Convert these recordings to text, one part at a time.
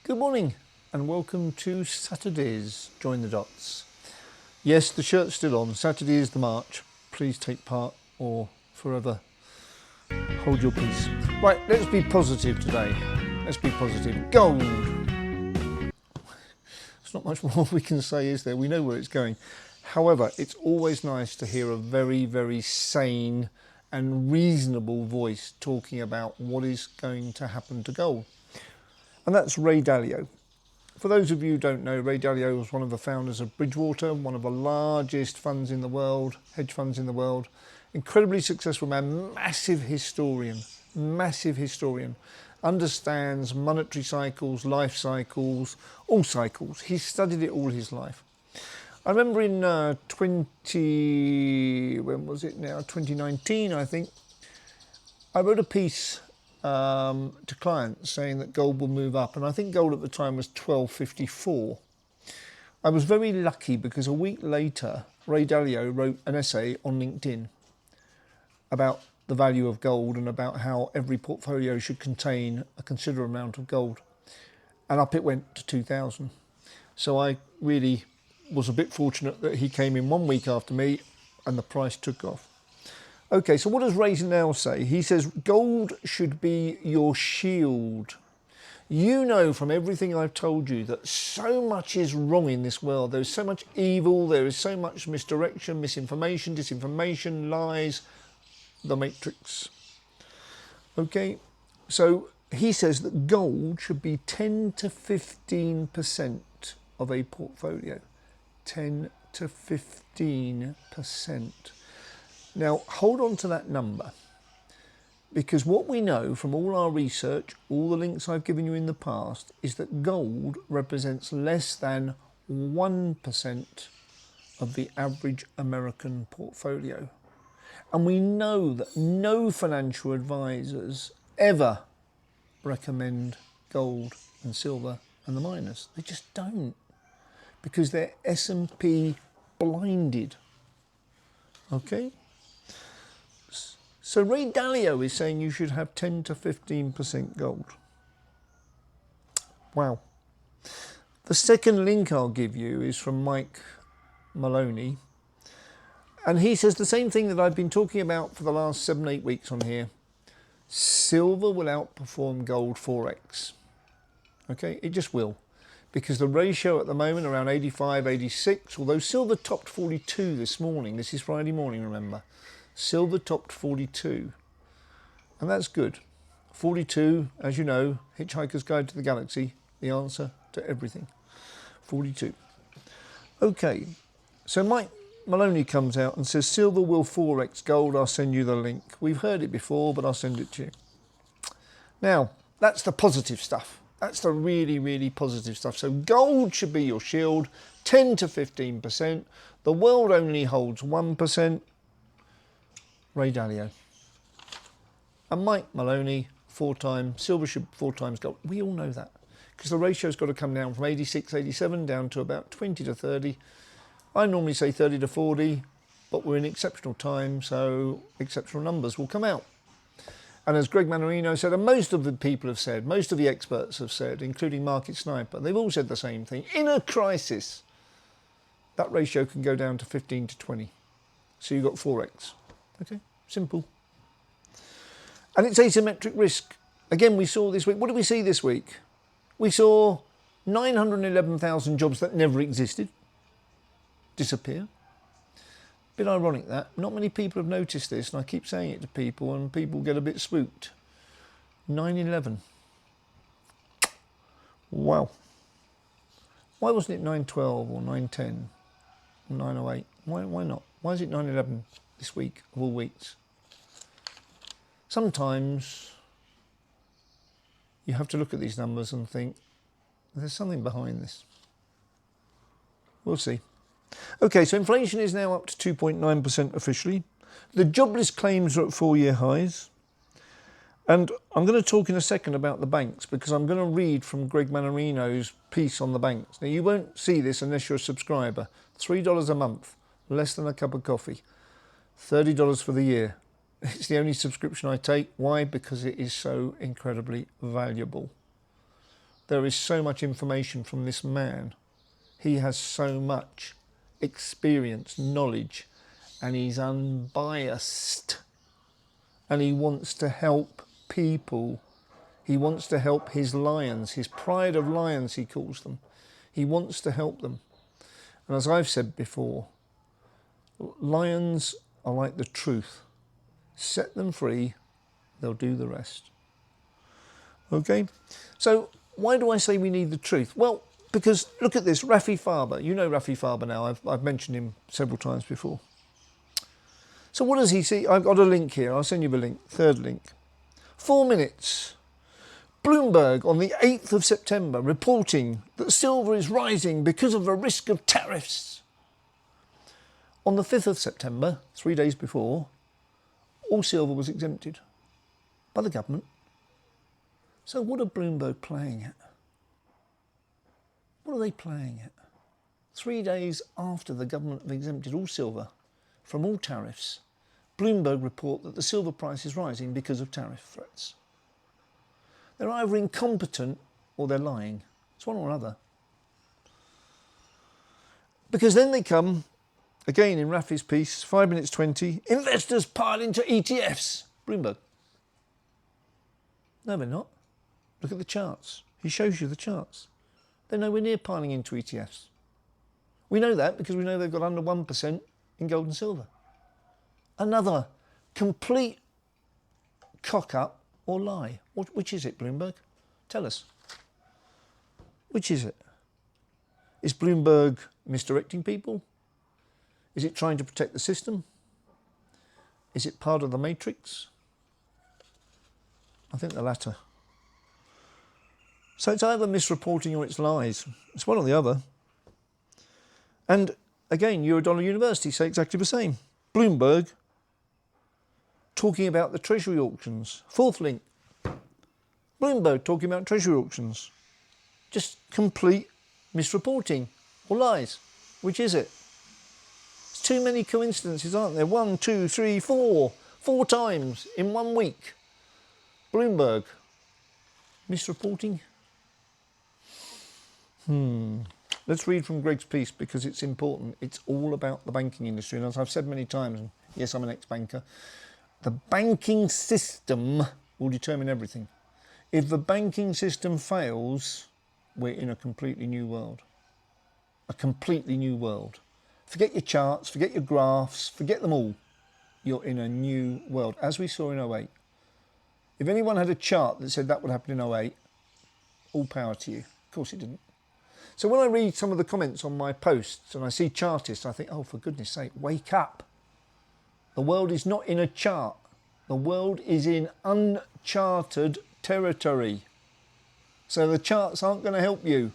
Good morning and welcome to Saturday's Join the Dots. Yes, the shirt's still on. Saturday is the march. Please take part or forever hold your peace. Right, let's be positive today. Let's be positive. Gold. There's not much more we can say, is there? We know where it's going. However, it's always nice to hear a very, very sane and reasonable voice talking about what is going to happen to gold. And that's Ray Dalio. For those of you who don't know, Ray Dalio was one of the founders of Bridgewater, one of the largest funds in the world, hedge funds in the world. Incredibly successful man, massive historian, understands monetary cycles, life cycles, all cycles. He's studied it all his life. I remember in 2019, I think, I wrote a piece to clients saying that gold will move up, and I think gold at the time was 1254. I was very lucky because a week later Ray Dalio wrote an essay on LinkedIn about the value of gold and about how every portfolio should contain a considerable amount of gold, and up it went to 2000. So I really was a bit fortunate that he came in 1 week after me and the price took off. Okay, so what does Ray now say? He says gold should be your shield. You know from everything I've told you that so much is wrong in this world. There is so much evil, there is so much misdirection, misinformation, disinformation, lies, the matrix. Okay, so he says that gold should be 10 to 15% of a portfolio. 10 to 15%. Now, hold on to that number, because what we know from all our research, all the links I've given you in the past, is that gold represents less than 1% of the average American portfolio. And we know that no financial advisors ever recommend gold and silver and the miners. They just don't, because they're S&P blinded. Okay? So Ray Dalio is saying you should have 10 to 15% gold. Wow. The second link I'll give you is from Maloney. And he says the same thing that I've been talking about for the last 7-8 weeks on here. Silver will outperform gold 4x. Okay, it just will. Because the ratio at the moment around 85, 86, although silver topped 42 this morning. This is Friday morning, remember. Silver topped 42, and that's good. 42, as you know, Hitchhiker's Guide to the Galaxy, the answer to everything. 42. Okay, so Mike Maloney comes out and says, silver will 4x gold, I'll send you the link. We've heard it before, but I'll send it to you. Now, that's the positive stuff. That's the really, really positive stuff. So gold should be your shield, 10 to 15%. The world only holds 1%. Ray Dalio. And Mike Maloney, 4 times, silver should 4 times gold. We all know that, because the ratio's got to come down from 86, 87 down to about 20 to 30. I normally say 30 to 40, but we're in exceptional time, so exceptional numbers will come out. And as Greg Mannarino said, and most of the people have said, most of the experts have said, including Market Sniper, they've all said the same thing. In a crisis, that ratio can go down to 15 to 20. So you've got 4x. Okay, simple. And it's asymmetric risk. Again, we saw this week. What did we see this week? We saw 911,000 jobs that never existed disappear. Bit ironic that. Not many people have noticed this, and I keep saying it to people, and people get a bit spooked. 9/11. Wow. Why wasn't it 9/12 or 9/10 or 9/08? Why not? Why is it 9/11 this week of all weeks? Sometimes you have to look at these numbers and think, there's something behind this. We'll see. Okay, so inflation is now up to 2.9% officially. The jobless claims are at 4-year highs. And I'm going to talk in a second about the banks, because I'm going to read from Greg Mannarino's piece on the banks. Now, you won't see this unless you're a subscriber. $3 a month, less than a cup of coffee. $30 for the year. It's the only subscription I take. Why? Because it is so incredibly valuable. There is so much information from this man. He has so much experience, knowledge, and he's unbiased. And he wants to help people. He wants to help his lions, his pride of lions, he calls them. He wants to help them. And as I've said before, lions are like the truth. Set them free, they'll do the rest. Okay? So why do I say we need the truth? Well, because look at this, Rafi Farber. You know Rafi Farber now. I've mentioned him several times before. So what does he see? I've got a link here. I'll send you the link. Third link. 4 minutes. Bloomberg on the 8th of September reporting that silver is rising because of a risk of tariffs. On the 5th of September, 3 days before, all silver was exempted by the government. So what are Bloomberg playing at? What are they playing at? 3 days after the government have exempted all silver from all tariffs, Bloomberg report that the silver price is rising because of tariff threats. They're either incompetent or they're lying. It's one or another. Because then they come, again in Rafi's piece, 5 minutes 20, investors pile into ETFs. Bloomberg. No, they're not. Look at the charts. He shows you the charts. They're nowhere near piling into ETFs. We know that because we know they've got under 1% in gold and silver. Another complete cock-up or lie. Which is it, Bloomberg? Tell us. Which is it? Is Bloomberg misdirecting people? Is it trying to protect the system? Is it part of the matrix? I think the latter. So it's either misreporting or it's lies. It's one or the other. And again, Eurodollar University say exactly the same. Bloomberg talking about the treasury auctions. Fourth link. Bloomberg talking about treasury auctions. Just complete misreporting or lies. Which is it? It's too many coincidences, aren't there? 1, 2, 3, 4. 4 times in 1 week. Bloomberg misreporting. Let's read from Greg's piece because it's important. It's all about the banking industry. And as I've said many times, and yes, I'm an ex-banker, the banking system will determine everything. If the banking system fails, we're in a completely new world. A completely new world. Forget your charts, forget your graphs, forget them all. You're in a new world, as we saw in 08. If anyone had a chart that said that would happen in 08, all power to you. Of course it didn't. So when I read some of the comments on my posts and I see chartists, I think, oh, for goodness sake, wake up. The world is not in a chart. The world is in uncharted territory. So the charts aren't going to help you.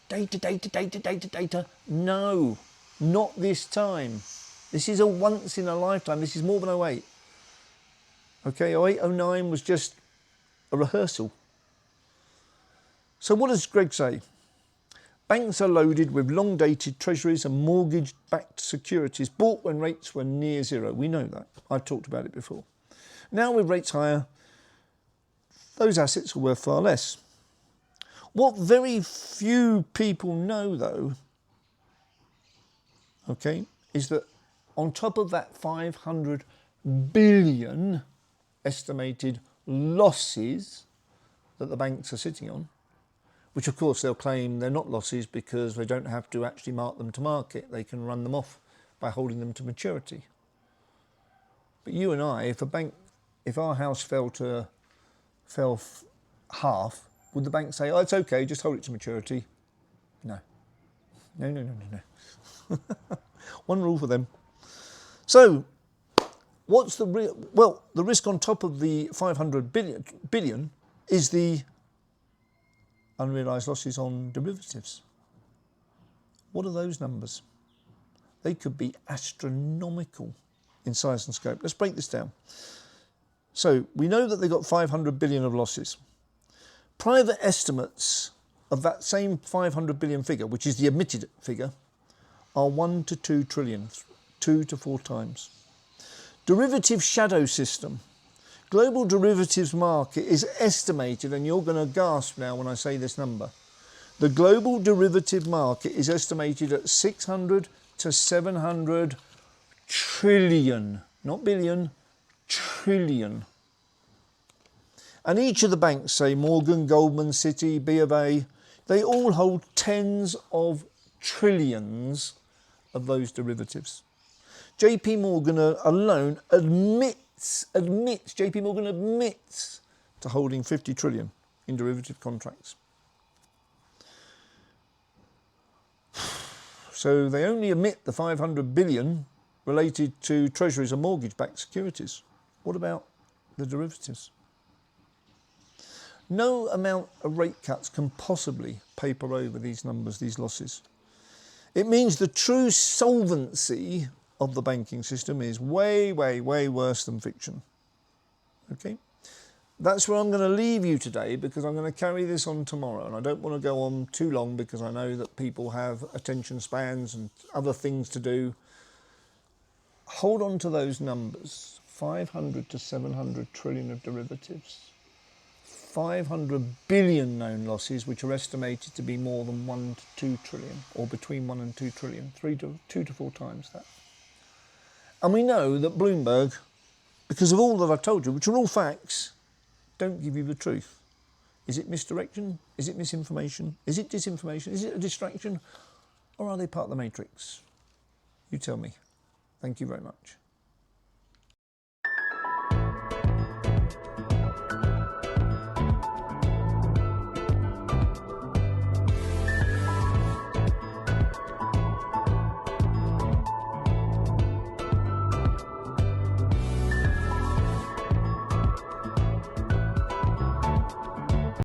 Data, data, data, data, data. No, not this time. This is a once in a lifetime. This is more than 08. Okay, 08, 09 was just a rehearsal. So what does Greg say? Banks are loaded with long-dated treasuries and mortgage-backed securities bought when rates were near zero. We know that. I've talked about it before. Now with rates higher, those assets are worth far less. What very few people know, though, okay, is that on top of that 500 billion estimated losses that the banks are sitting on, which of course they'll claim they're not losses because they don't have to actually mark them to market. They can run them off by holding them to maturity. But you and I, if our house fell half, would the bank say, oh, it's okay, just hold it to maturity? No. No. One rule for them. So, what's the real? Well, the risk on top of the 500 billion is the unrealised losses on derivatives. What are those numbers? They could be astronomical in size and scope. Let's break this down. So we know that they got 500 billion of losses. Private estimates of that same 500 billion figure, which is the admitted figure, are 1 to 2 trillion, 2 to 4 times. Derivative shadow system Global derivatives market is estimated, and you're going to gasp now when I say this number. The global derivative market is estimated at 600 to 700 trillion, not billion, trillion. And each of the banks, say Morgan, Goldman, Citi, B of A, they all hold tens of trillions of those derivatives. JP Morgan alone admits to holding 50 trillion in derivative contracts. So they only admit the 500 billion related to treasuries and mortgage-backed securities. What about the derivatives? No amount of rate cuts can possibly paper over these numbers, these losses. It means the true solvency of the banking system is way, way, way worse than fiction. Okay? That's where I'm going to leave you today, because I'm going to carry this on tomorrow, and I don't want to go on too long because I know that people have attention spans and other things to do. Hold on to those numbers. 500 to 700 trillion of derivatives. 500 billion known losses, which are estimated to be more than 1 to 2 trillion, or between 1 and 2 trillion, 2 to 4 times that. And we know that Bloomberg, because of all that I've told you, which are all facts, don't give you the truth. Is it misdirection? Is it misinformation? Is it disinformation? Is it a distraction? Or are they part of the matrix? You tell me. Thank you very much.